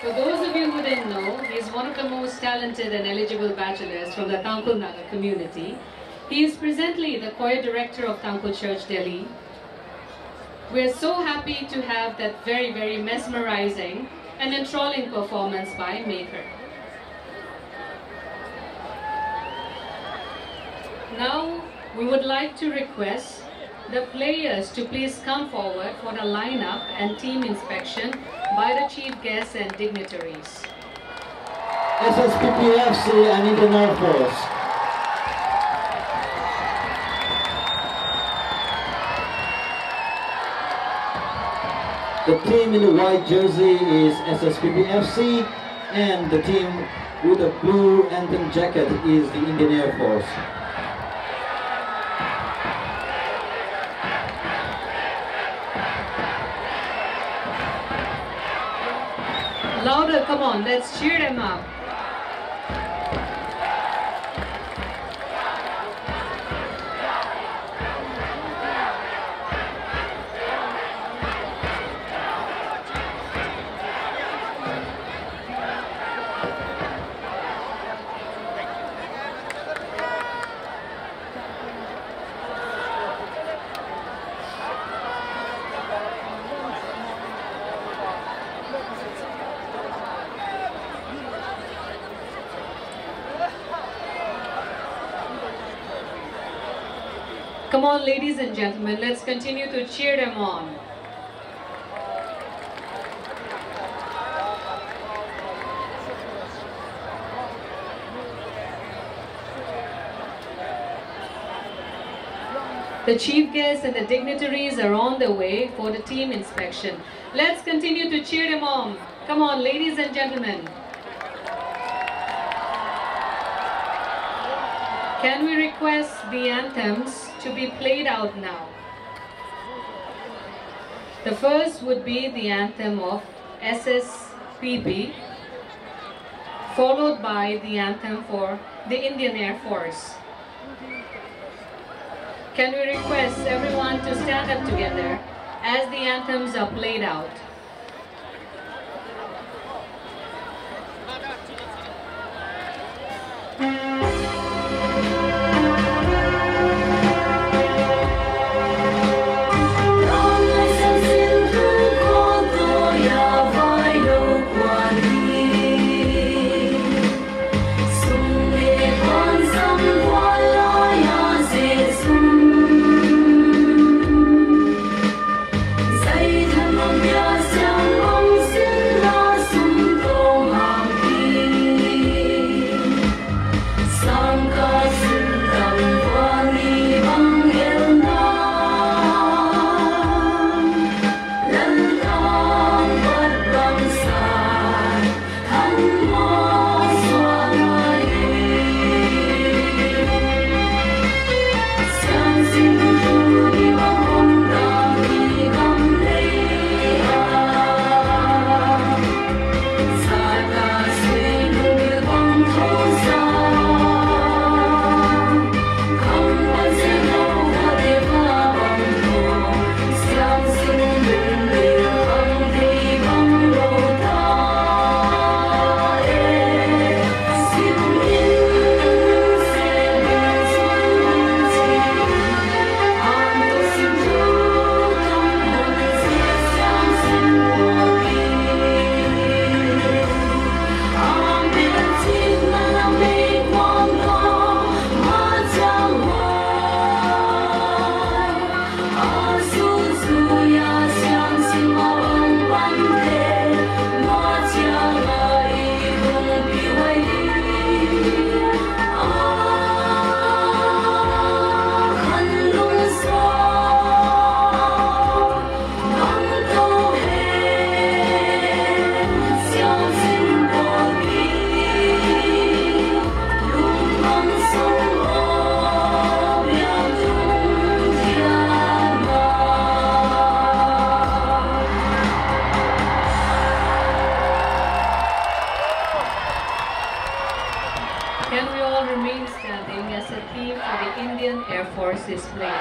For those of you who didn't know, he is one of the most talented and eligible bachelors from the Tangkhul Naga community. He is presently the choir director of Tangkhul Church, Delhi. We are so happy to have that very, very mesmerizing and enthralling performance by Maker. Now, we would like to request the players to please come forward for the lineup and team inspection by the chief guests and dignitaries. SSPP FC and Indian Air Force. The team in the white jersey is SSPP FC, and the team with the blue anthem jacket is the Indian Air Force. Louder, come on, let's cheer them up. Come on, ladies and gentlemen, let's continue to cheer them on. The chief guests and the dignitaries are on the way for the team inspection. Let's continue to cheer them on. Come on, ladies and gentlemen. Can we request the anthems to be played out now? The first would be the anthem of SSPP, followed by the anthem for the Indian Air Force. Can we request everyone to stand up together as the anthems are played out? Can we all remain standing as a team for the Indian Air Force is playing?